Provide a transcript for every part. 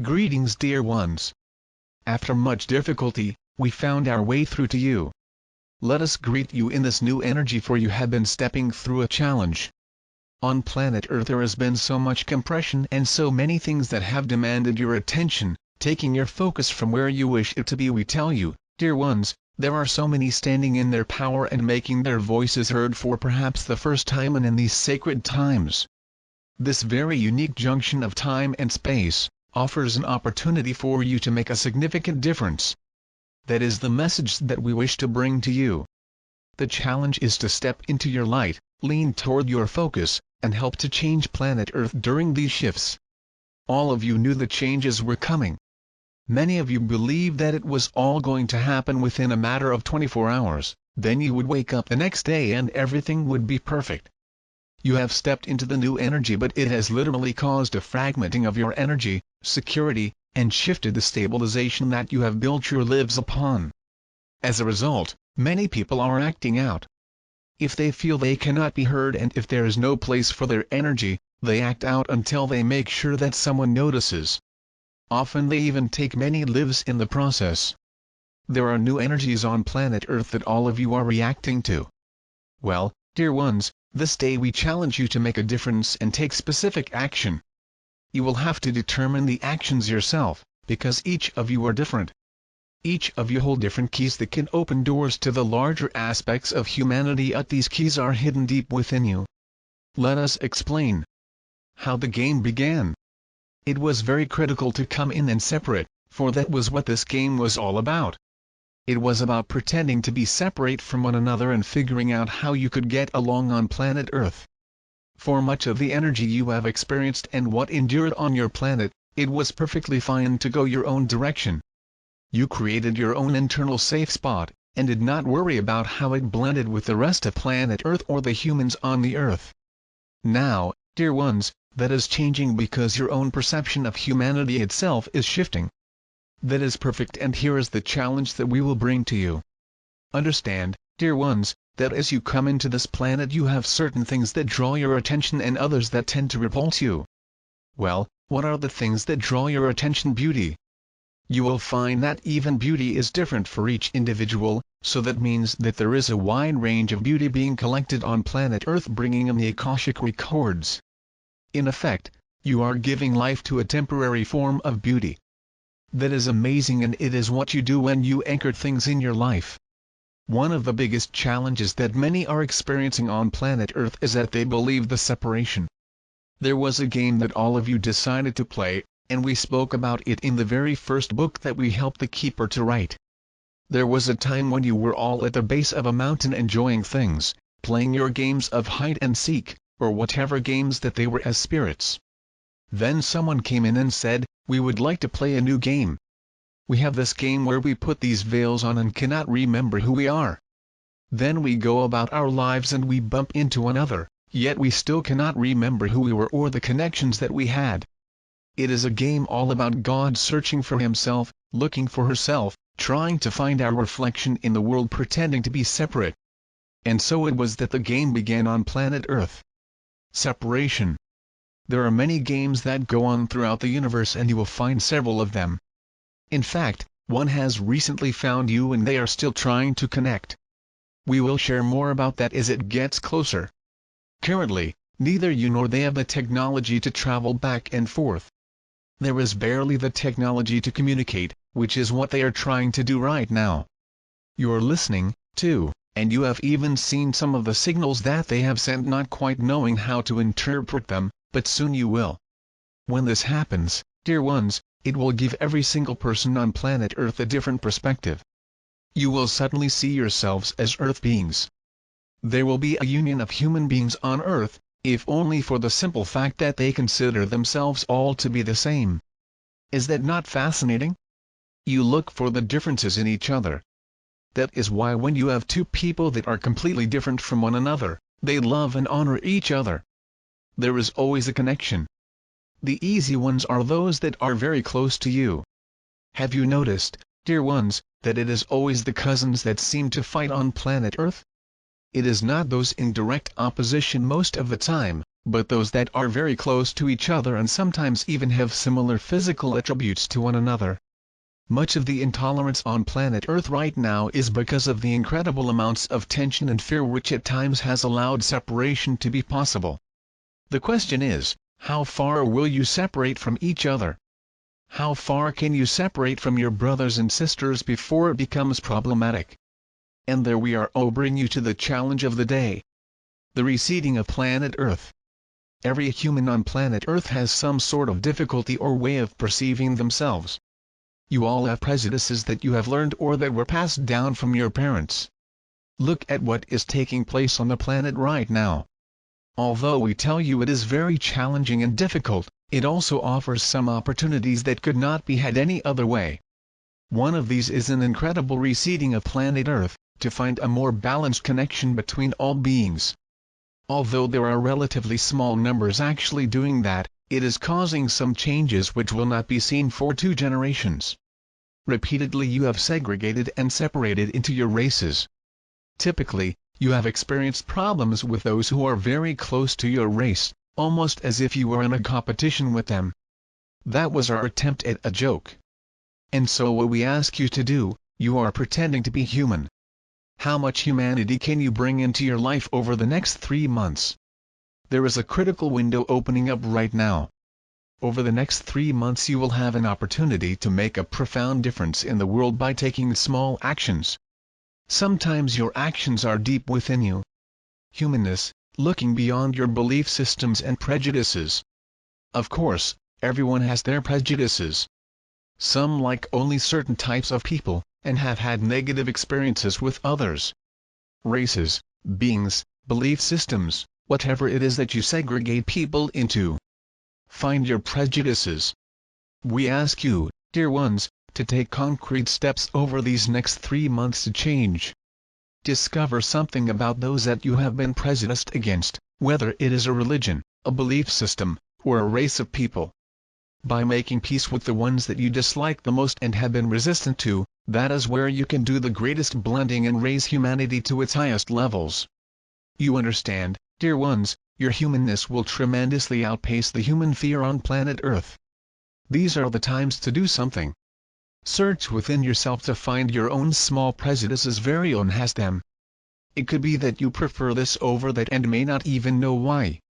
Greetings, dear ones. After much difficulty, we found our way through to you. Let us greet you in this new energy, for you have been stepping through a challenge. On planet Earth there has been so much compression and so many things that have demanded your attention, taking your focus from where you wish it to be. We tell you, dear ones, there are so many standing in their power and making their voices heard for perhaps the first time and in these sacred times. This very unique junction of time and space offers an opportunity for you to make a significant difference. That is the message that we wish to bring to you. The challenge is to step into your light, lean toward your focus, and help to change planet Earth during these shifts. All of you knew the changes were coming. Many of you believed that it was all going to happen within a matter of 24 hours, then you would wake up the next day and everything would be perfect. You have stepped into the new energy, but it has literally caused a fragmenting of your energy, security, and shifted the stabilization that you have built your lives upon. As a result, many people are acting out. If they feel they cannot be heard and if there is no place for their energy, they act out until they make sure that someone notices. Often they even take many lives in the process. There are new energies on planet Earth that all of you are reacting to. Well, dear ones, this day we challenge you to make a difference and take specific action. You will have to determine the actions yourself, because each of you are different. Each of you hold different keys that can open doors to the larger aspects of humanity, yet these keys are hidden deep within you. Let us explain how the game began. It was very critical to come in and separate, for that was what this game was all about. It was about pretending to be separate from one another and figuring out how you could get along on planet Earth. For much of the energy you have experienced and what endured on your planet, it was perfectly fine to go your own direction. You created your own internal safe spot, and did not worry about how it blended with the rest of planet Earth or the humans on the Earth. Now, dear ones, that is changing because your own perception of humanity itself is shifting. That is perfect, and here is the challenge that we will bring to you. Understand, dear ones, that as you come into this planet you have certain things that draw your attention and others that tend to repulse you. Well, what are the things that draw your attention? Beauty. You will find that even beauty is different for each individual, so that means that there is a wide range of beauty being collected on planet Earth, bringing in the Akashic records. In effect, you are giving life to a temporary form of beauty. That is amazing, and it is what you do when you anchor things in your life. One of the biggest challenges that many are experiencing on planet Earth is that they believe the separation. There was a game that all of you decided to play, and we spoke about it in the very first book that we helped the Keeper to write. There was a time when you were all at the base of a mountain enjoying things, playing your games of hide and seek, or whatever games that they were as spirits. Then someone came in and said, "We would like to play a new game. We have this game where we put these veils on and cannot remember who we are. Then we go about our lives and we bump into another, yet we still cannot remember who we were or the connections that we had. It is a game all about God searching for himself, looking for herself, trying to find our reflection in the world, pretending to be separate." And so it was that the game began on planet Earth. Separation. There are many games that go on throughout the universe, and you will find several of them. In fact, one has recently found you and they are still trying to connect. We will share more about that as it gets closer. Currently, neither you nor they have the technology to travel back and forth. There is barely the technology to communicate, which is what they are trying to do right now. You're listening, too, and you have even seen some of the signals that they have sent, not quite knowing how to interpret them, but soon you will. When this happens, dear ones, it will give every single person on planet Earth a different perspective. You will suddenly see yourselves as Earth beings. There will be a union of human beings on Earth, if only for the simple fact that they consider themselves all to be the same. Is that not fascinating? You look for the differences in each other. That is why when you have two people that are completely different from one another, they love and honor each other. There is always a connection. The easy ones are those that are very close to you. Have you noticed, dear ones, that it is always the cousins that seem to fight on planet Earth? It is not those in direct opposition most of the time, but those that are very close to each other and sometimes even have similar physical attributes to one another. Much of the intolerance on planet Earth right now is because of the incredible amounts of tension and fear which at times has allowed separation to be possible. The question is, how far will you separate from each other? How far can you separate from your brothers and sisters before it becomes problematic? And there we are, bring you to the challenge of the day. The receding of planet Earth. Every human on planet Earth has some sort of difficulty or way of perceiving themselves. You all have prejudices that you have learned or that were passed down from your parents. Look at what is taking place on the planet right now. Although we tell you it is very challenging and difficult, it also offers some opportunities that could not be had any other way. One of these is an incredible receding of planet Earth, to find a more balanced connection between all beings. Although there are relatively small numbers actually doing that, it is causing some changes which will not be seen for 2 generations. Repeatedly you have segregated and separated into your races. Typically, you have experienced problems with those who are very close to your race, almost as if you were in a competition with them. That was our attempt at a joke. And so what we ask you to do, you are pretending to be human. How much humanity can you bring into your life over the next 3 months? There is a critical window opening up right now. Over the next 3 months you will have an opportunity to make a profound difference in the world by taking small actions. Sometimes your actions are deep within you. Humanness, looking beyond your belief systems and prejudices. Of course, everyone has their prejudices. Some like only certain types of people, and have had negative experiences with others. Races, beings, belief systems, whatever it is that you segregate people into. Find your prejudices. We ask you, dear ones, to take concrete steps over these next 3 months to change. Discover something about those that you have been prejudiced against, whether it is a religion, a belief system, or a race of people. By making peace with the ones that you dislike the most and have been resistant to, that is where you can do the greatest blending and raise humanity to its highest levels. You understand, dear ones, your humanness will tremendously outpace the human fear on planet Earth. These are the times to do something. Search within yourself to find your own small prejudices. Very own has them. It could be that you prefer this over that and may not even know why.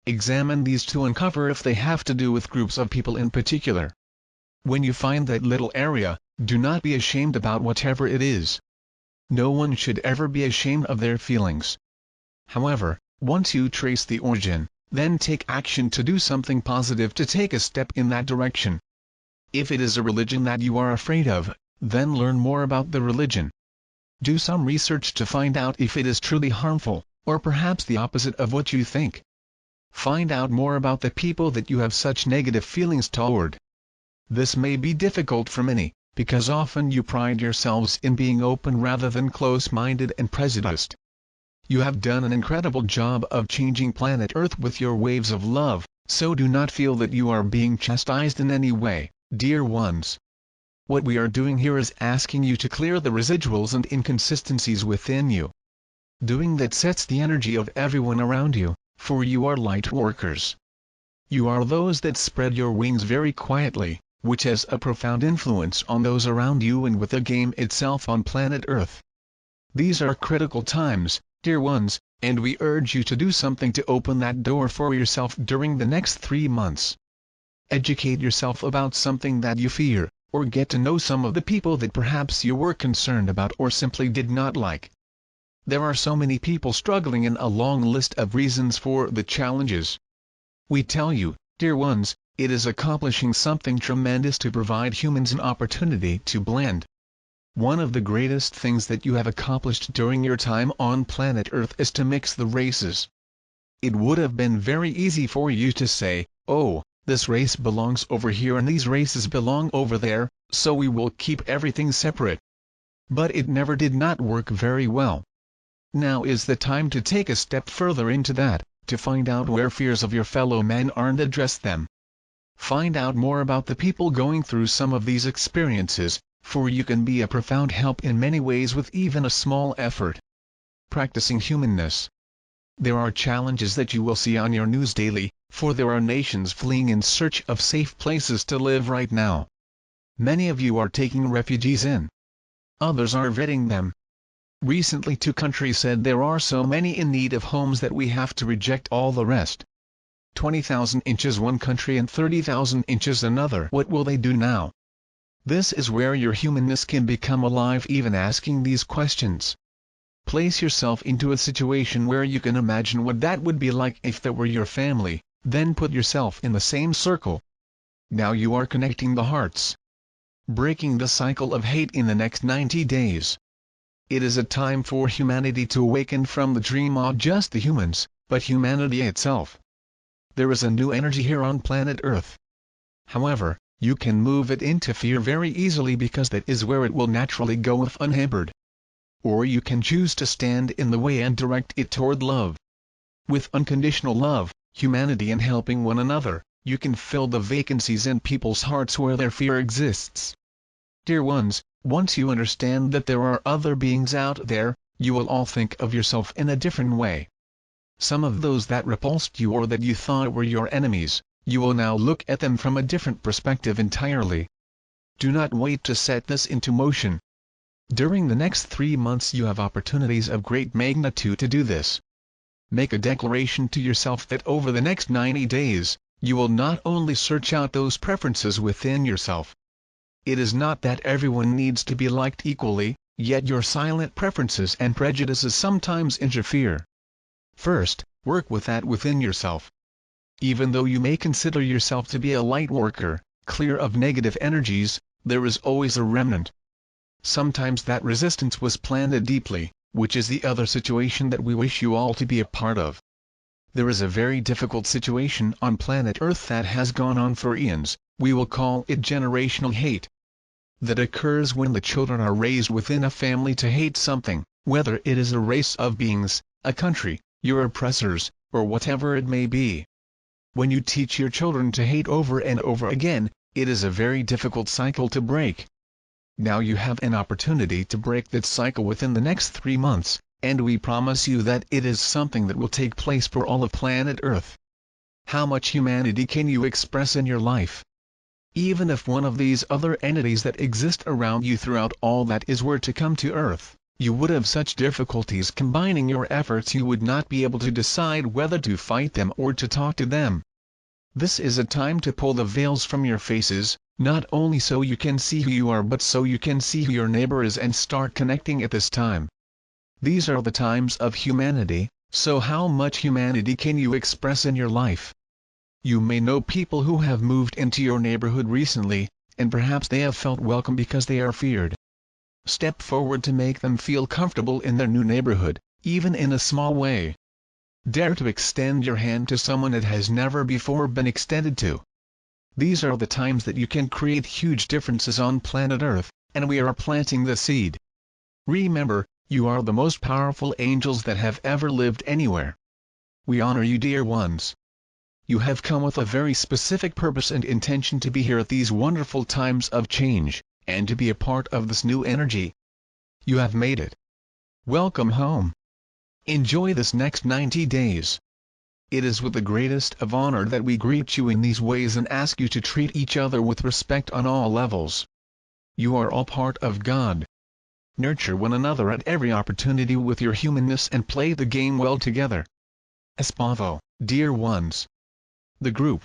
Examine these to uncover if they have to do with groups of people in particular. When you find that little area, do not be ashamed about whatever it is. No one should ever be ashamed of their feelings. However, once you trace the origin, then take action to do something positive to take a step in that direction. If it is a religion that you are afraid of, then learn more about the religion. Do some research to find out if it is truly harmful, or perhaps the opposite of what you think. Find out more about the people that you have such negative feelings toward. This may be difficult for many, because often you pride yourselves in being open rather than close-minded and prejudiced. You have done an incredible job of changing planet Earth with your waves of love, so do not feel that you are being chastised in any way, dear ones. What we are doing here is asking you to clear the residuals and inconsistencies within you. Doing that sets the energy of everyone around you, for you are light workers. You are those that spread your wings very quietly, which has a profound influence on those around you and with the game itself on planet Earth. These are critical times, dear ones, and we urge you to do something to open that door for yourself during the next 3 months. Educate yourself about something that you fear, or get to know some of the people that perhaps you were concerned about or simply did not like. There are so many people struggling in a long list of reasons for the challenges. We tell you, dear ones, it is accomplishing something tremendous to provide humans an opportunity to blend. One of the greatest things that you have accomplished during your time on planet Earth is to mix the races. It would have been very easy for you to say, oh, this race belongs over here and these races belong over there, so we will keep everything separate. But it never did not work very well. Now is the time to take a step further into that, to find out where fears of your fellow man are and address them. Find out more about the people going through some of these experiences, for you can be a profound help in many ways with even a small effort. Practicing humanness. There are challenges that you will see on your news daily, for there are nations fleeing in search of safe places to live right now. Many of you are taking refugees in. Others are vetting them. Recently 2 countries said there are so many in need of homes that we have to reject all the rest. 20,000 inches one country and 30,000 inches another. What will they do now? This is where your humanness can become alive, even asking these questions. Place yourself into a situation where you can imagine what that would be like if that were your family, then put yourself in the same circle. Now you are connecting the hearts. Breaking the cycle of hate in the next 90 days. It is a time for humanity to awaken from the dream of just the humans, but humanity itself. There is a new energy here on planet Earth. However, you can move it into fear very easily because that is where it will naturally go if unhampered. Or you can choose to stand in the way and direct it toward love. With unconditional love, humanity and helping one another, you can fill the vacancies in people's hearts where their fear exists. Dear ones, once you understand that there are other beings out there, you will all think of yourself in a different way. Some of those that repulsed you or that you thought were your enemies, you will now look at them from a different perspective entirely. Do not wait to set this into motion. During the next 3 months you have opportunities of great magnitude to do this. Make a declaration to yourself that over the next 90 days, you will not only search out those preferences within yourself. It is not that everyone needs to be liked equally, yet your silent preferences and prejudices sometimes interfere. First, work with that within yourself. Even though you may consider yourself to be a light worker, clear of negative energies, there is always a remnant. Sometimes that resistance was planted deeply, which is the other situation that we wish you all to be a part of. There is a very difficult situation on planet Earth that has gone on for eons. We will call it generational hate. That occurs when the children are raised within a family to hate something, whether it is a race of beings, a country, your oppressors, or whatever it may be. When you teach your children to hate over and over again, it is a very difficult cycle to break. Now you have an opportunity to break that cycle within the next 3 months, and we promise you that it is something that will take place for all of planet Earth. How much humanity can you express in your life? Even if one of these other entities that exist around you throughout all that is were to come to Earth, you would have such difficulties combining your efforts you would not be able to decide whether to fight them or to talk to them. This is a time to pull the veils from your faces, not only so you can see who you are but so you can see who your neighbor is and start connecting at this time. These are the times of humanity, so how much humanity can you express in your life? You may know people who have moved into your neighborhood recently, and perhaps they have felt welcome because they are feared. Step forward to make them feel comfortable in their new neighborhood, even in a small way. Dare to extend your hand to someone it has never before been extended to. These are the times that you can create huge differences on planet Earth, and we are planting the seed. Remember, you are the most powerful angels that have ever lived anywhere. We honor you, dear ones. You have come with a very specific purpose and intention to be here at these wonderful times of change, and to be a part of this new energy. You have made it. Welcome home. Enjoy this next 90 days. It is with the greatest of honor that we greet you in these ways and ask you to treat each other with respect on all levels. You are all part of God. Nurture one another at every opportunity with your humanness and play the game well together. Espavo, dear ones. The group,